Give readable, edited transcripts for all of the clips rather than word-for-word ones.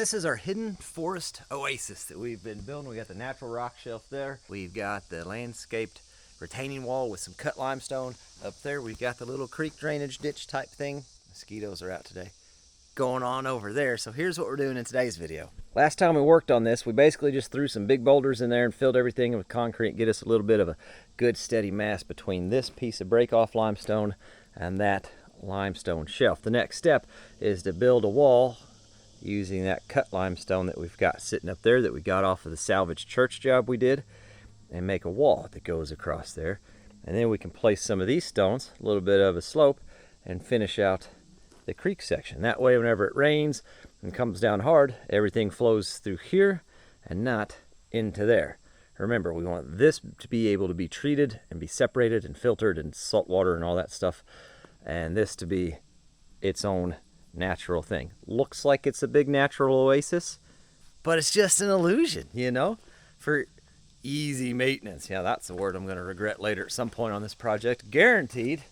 this is our hidden forest oasis that we've been building. We got the natural rock shelf there. We've got the landscaped retaining wall with some cut limestone. Up there we've got the little creek drainage ditch type thing. Mosquitoes are out today. Going on over there. So here's what we're doing in today's video. Last time we worked on this, we basically just threw some big boulders in there and filled everything with concrete, get us a little bit of a good steady mass between this piece of break-off limestone and that limestone shelf. The next step is to build a wall using that cut limestone that we've got sitting up there that we got off of the salvage church job we did, and make a wall that goes across there. And then we can place some of these stones, a little bit of a slope, and finish out the creek section. That way whenever it rains and comes down hard, everything flows through here and not into there. Remember, we want this to be able to be treated and be separated and filtered and salt water and all that stuff, and this to be its own natural thing. Looks like it's a big natural oasis, but it's just an illusion, you know, for easy maintenance. Yeah, that's the word I'm going to regret later at some point on this project, guaranteed.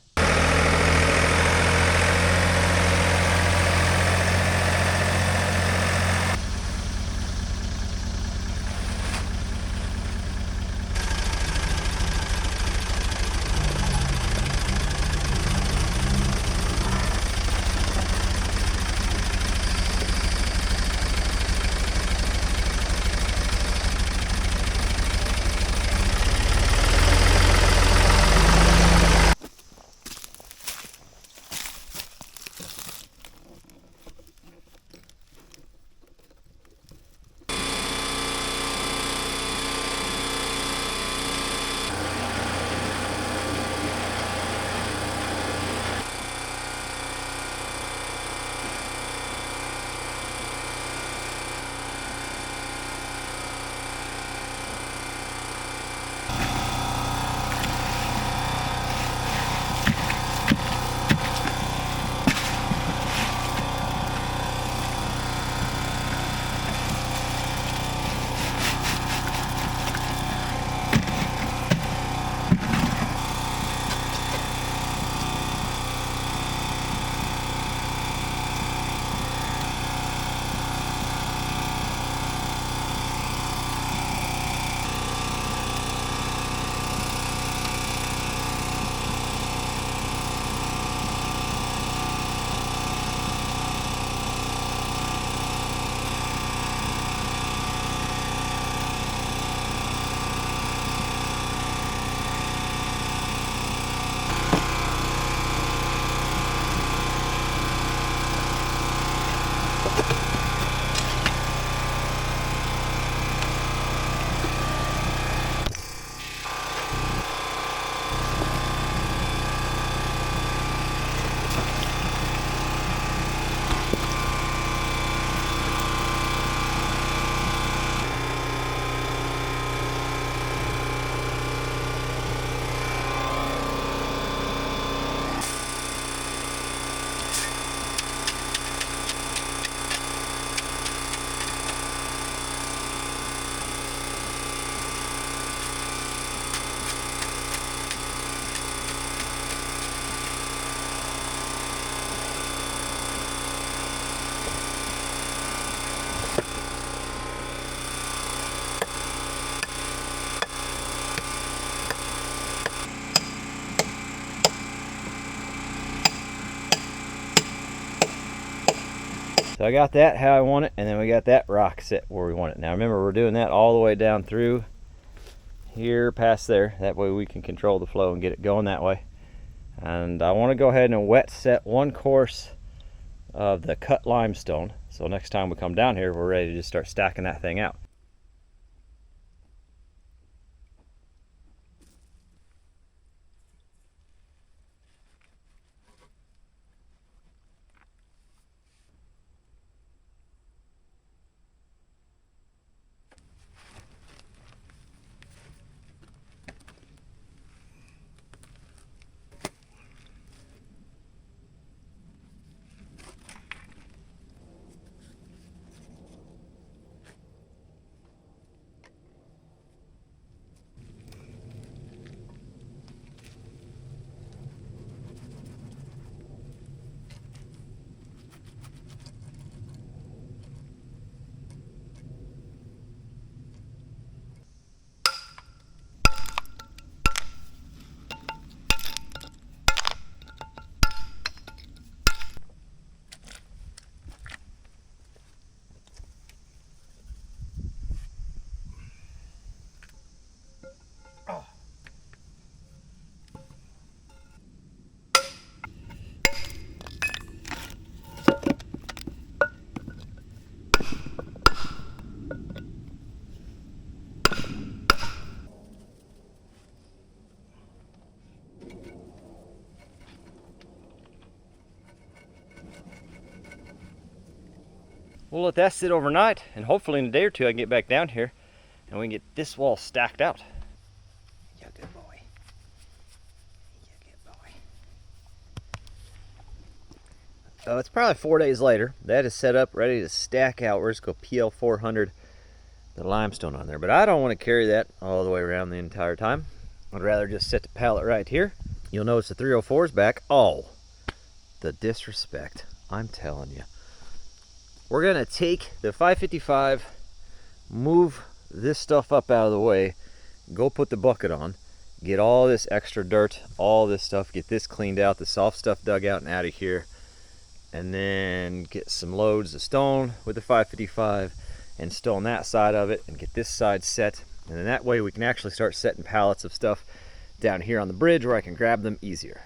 So I got that how I want it, and then we got that rock set where we want it. Now remember, we're doing that all the way down through here past there. That way we can control the flow and get it going that way. And I want to go ahead and wet set one course of the cut limestone. So next time we come down here, we're ready to just start stacking that thing out. We'll let that sit overnight, and hopefully in a day or two I can get back down here and we can get this wall stacked out. Yeah, good boy. Yeah, good boy. So it's probably 4 days later. That is set up, ready to stack out. We're just going to PL 400 the limestone on there. But I don't want to carry that all the way around the entire time. I'd rather just set the pallet right here. You'll notice the 304 is back. Oh, the disrespect. I'm telling you. We're going to take the 555, move this stuff up out of the way, go put the bucket on, get all this extra dirt, all this stuff, get this cleaned out, the soft stuff dug out and out of here, and then get some loads of stone with the 555 and stone that side of it and get this side set. And then that way we can actually start setting pallets of stuff down here on the bridge where I can grab them easier.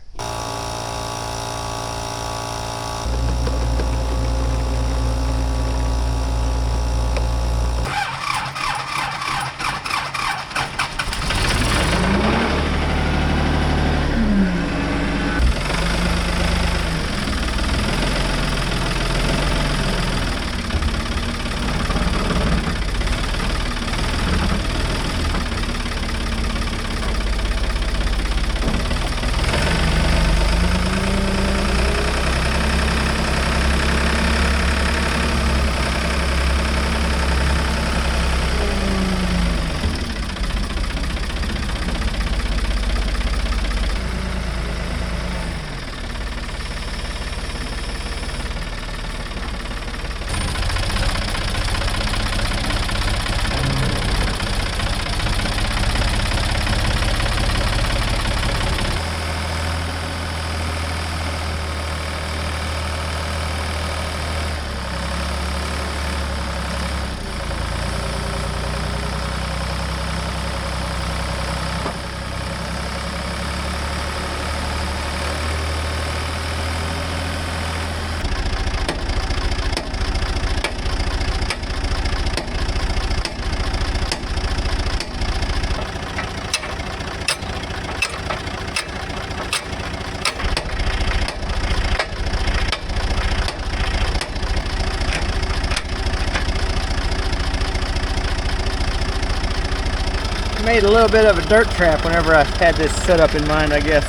Made a little bit of a dirt trap whenever I had this set up in mind, I guess.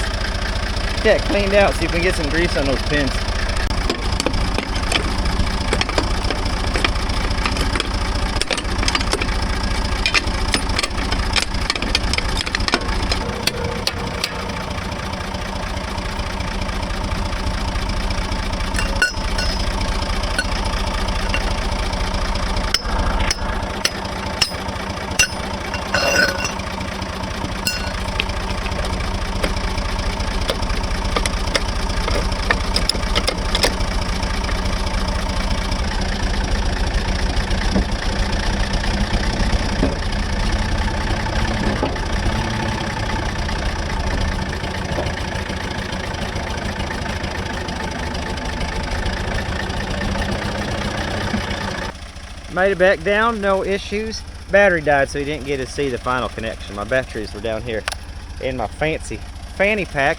Get it cleaned out, see if we can get some grease on those pins. Made it back down, no issues. Battery died, so you didn't get to see the final connection. My batteries were down here in my fancy fanny pack.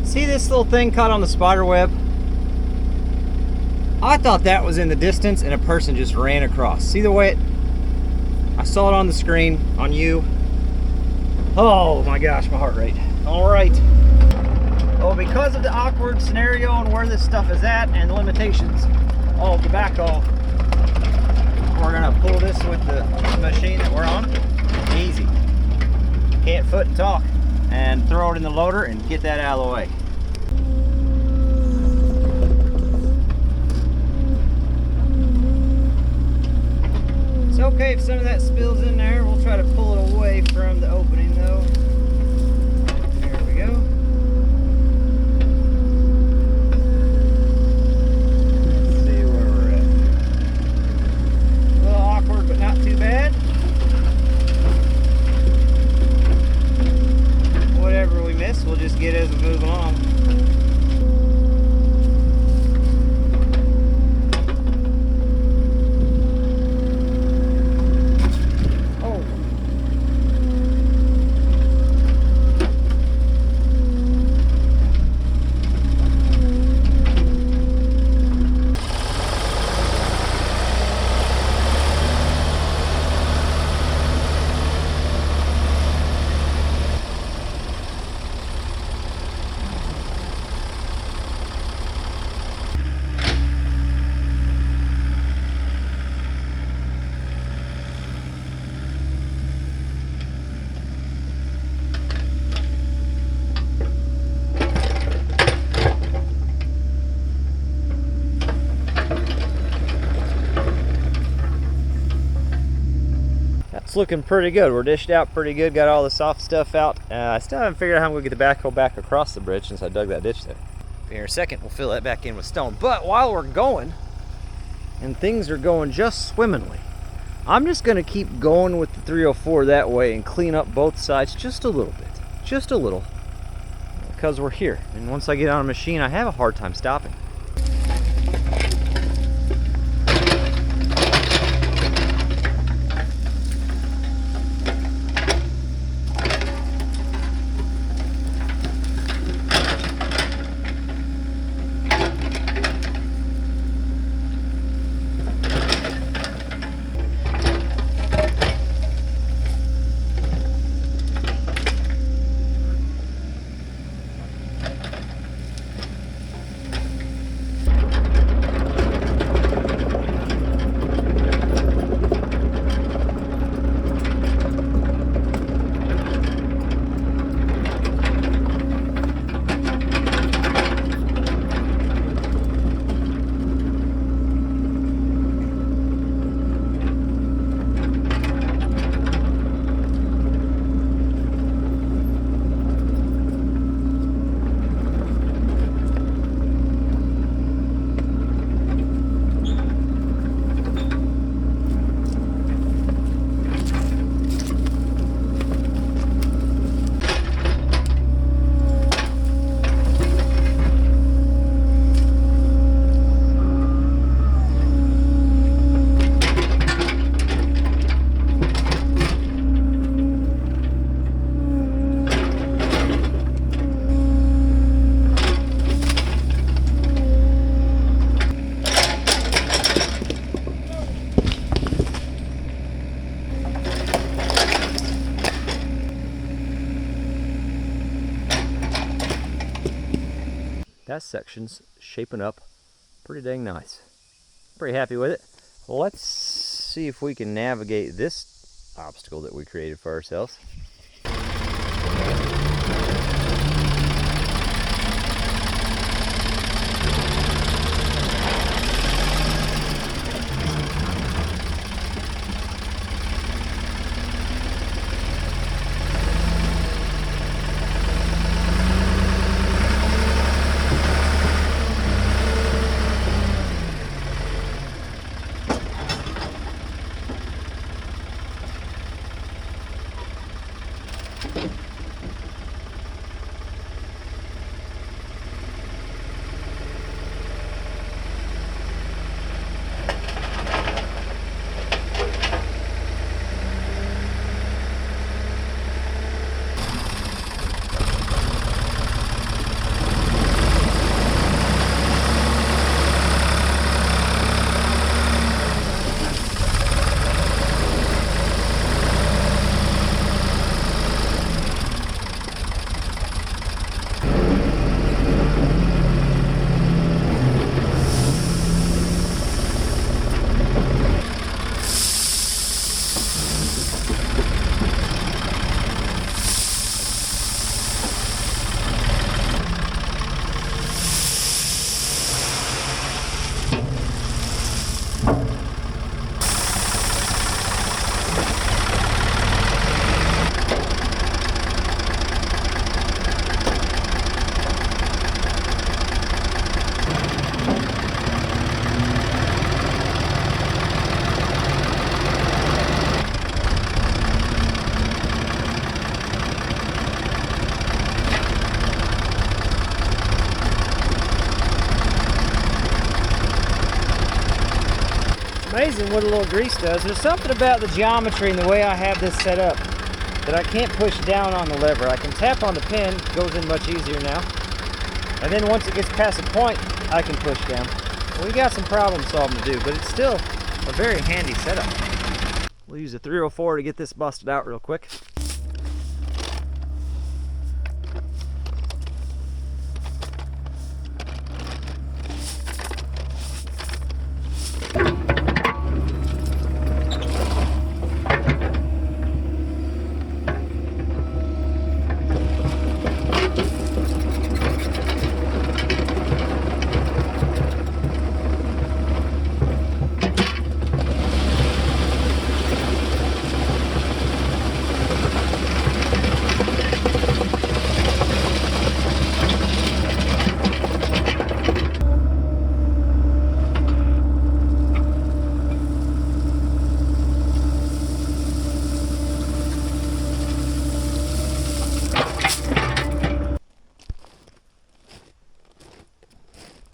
See this little thing caught on the spider web? I thought that was in the distance and a person just ran across. See the way it, I saw it on the screen, on you. Oh my gosh, my heart rate. All right. Well, because of the awkward scenario and where this stuff is at and the limitations of the backhoe, we're gonna pull this with the machine that we're on. Easy. Can't foot and talk. And throw it in the loader and get that out of the way. It's okay if some of that spills in there. We'll try to pull it away from the opening though. There we go. But not too bad. Whatever we miss, we'll just get as we move along. Oh. It's looking pretty good. We're dished out pretty good, got all the soft stuff out. I still haven't figured out how I'm gonna get the backhoe back across the bridge since I dug that ditch there. Here in a second, we'll fill that back in with stone. But while we're going, and things are going just swimmingly, I'm just gonna keep going with the 304 that way and clean up both sides just a little bit. Just a little. Because we're here. And once I get on a machine, I have a hard time stopping. That section's shaping up pretty dang nice. Pretty happy with it. Well, let's see if we can navigate this obstacle that we created for ourselves. Amazing what a little grease does. There's something about the geometry and the way I have this set up that I can't push down on the lever. I can tap on the pin, it goes in much easier now. And then once it gets past a point, I can push down. Well, we got some problem solving to do, but it's still a very handy setup. We'll use a 304 to get this busted out real quick.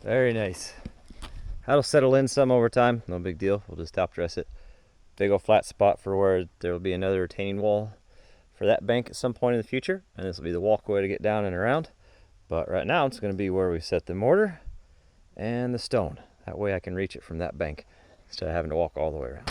Very nice. That'll settle in some over time. No big deal. We'll just top dress it. Big old flat spot for where there will be another retaining wall for that bank at some point in the future. And this will be the walkway to get down and around. But right now it's going to be where we set the mortar and the stone. That way I can reach it from that bank instead of having to walk all the way around.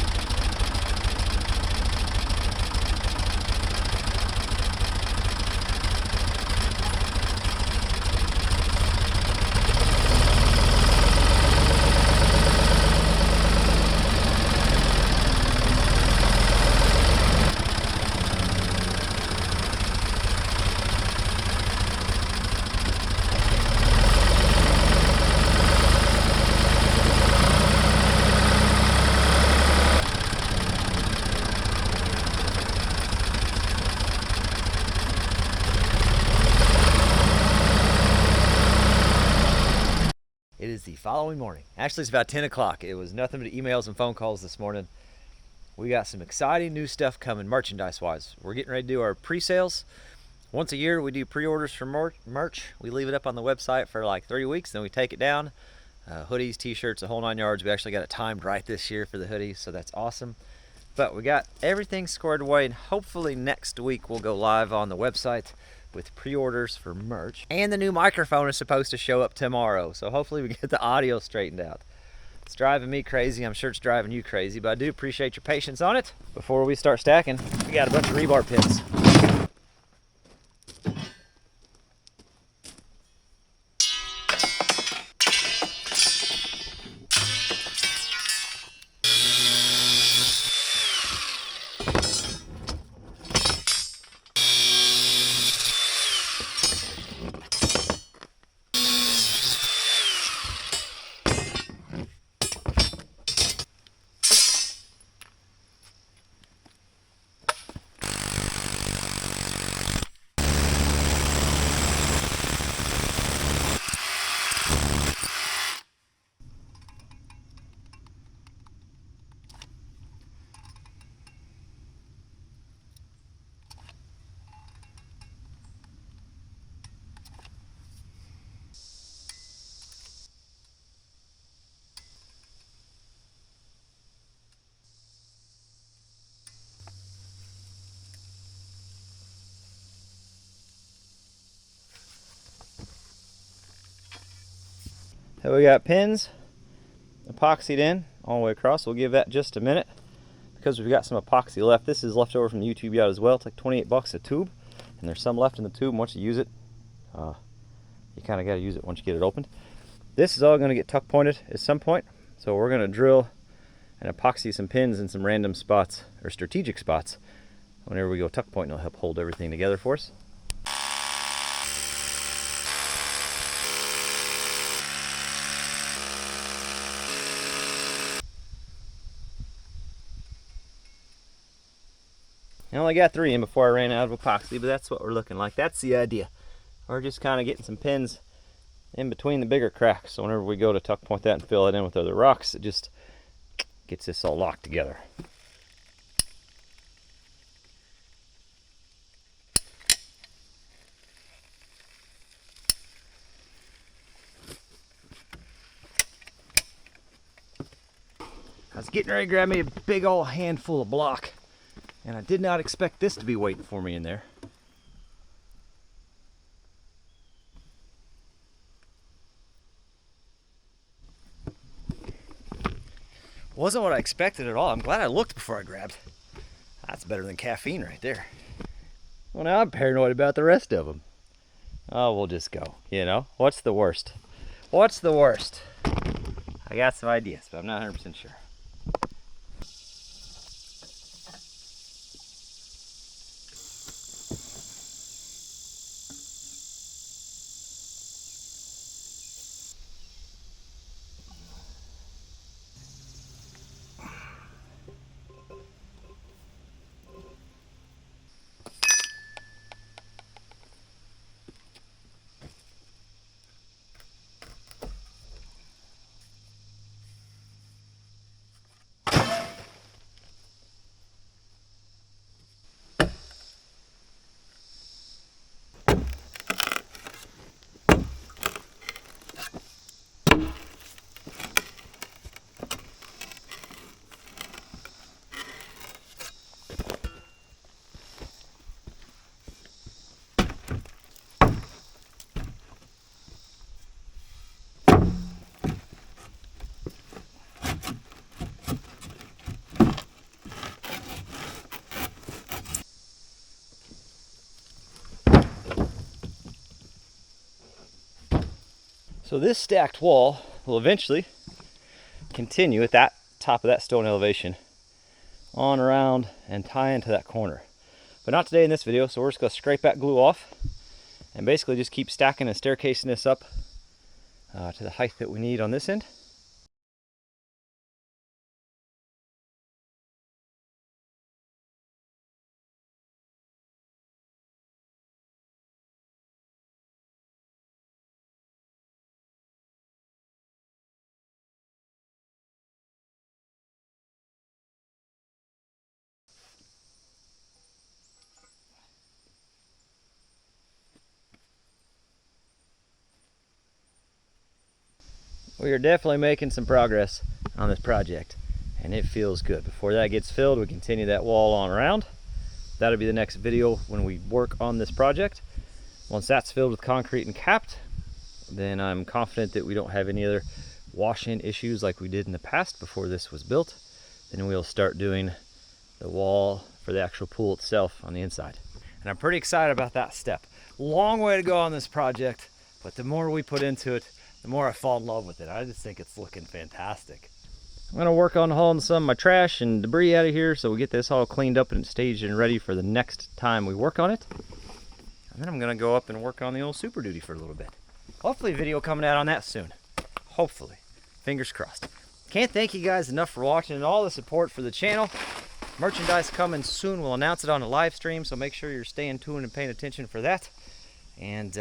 It is the following morning. Actually, it's about 10 o'clock. It was nothing but emails and phone calls this morning. We got some exciting new stuff coming merchandise-wise. We're getting ready to do our pre-sales. Once a year, we do pre-orders for merch. We leave it up on the website for like 3 weeks, then we take it down. Hoodies, t-shirts, the whole 9 yards. We actually got it timed right this year for the hoodies, so that's awesome. But we got everything squared away, and hopefully next week we'll go live on the website with pre-orders for merch. And the new microphone is supposed to show up tomorrow, so hopefully we get the audio straightened out. It's driving me crazy. I'm sure it's driving you crazy, but I do appreciate your patience on it. Before we start stacking, we got a bunch of rebar pins. So we got pins epoxied in all the way across. We'll give that just a minute because we've got some epoxy left. This is left over from the YouTube yard as well. It's like 28 bucks a tube, and there's some left in the tube. And once you use it, you kind of got to use it once you get it opened. This is all going to get tuck pointed at some point, so we're going to drill and epoxy some pins in some random spots or strategic spots. Whenever we go tuck point, it'll help hold everything together for us. I only got 3 in before I ran out of epoxy, but that's what we're looking like. That's the idea. We're just kind of getting some pins in between the bigger cracks. So whenever we go to tuck point that and fill it in with other rocks, it just gets this all locked together. I was getting ready to grab me a big old handful of block, and I did not expect this to be waiting for me in there. Wasn't what I expected at all. I'm glad I looked before I grabbed. That's better than caffeine right there. Well, now I'm paranoid about the rest of them. Oh, we'll just go, you know? What's the worst? What's the worst? I got some ideas, but I'm not 100% sure. So this stacked wall will eventually continue at that top of that stone elevation on around and tie into that corner. But not today in this video, so we're just going to scrape that glue off and basically just keep stacking and staircasing this up to the height that we need on this end. We are definitely making some progress on this project, and it feels good. Before that gets filled, we continue that wall on around. That'll be the next video when we work on this project. Once that's filled with concrete and capped, then I'm confident that we don't have any other wash-in issues like we did in the past before this was built. Then we'll start doing the wall for the actual pool itself on the inside. And I'm pretty excited about that step. Long way to go on this project, but the more we put into it, the more I fall in love with it. I just think it's looking fantastic. I'm gonna work on hauling some of my trash and debris out of here so we get this all cleaned up and staged and ready for the next time we work on it. And then I'm gonna go up and work on the old Super Duty for a little bit. Hopefully a video coming out on that soon. Hopefully. Fingers crossed. Can't thank you guys enough for watching and all the support for the channel. Merchandise coming soon. We'll announce it on a live stream, so make sure you're staying tuned and paying attention for that. And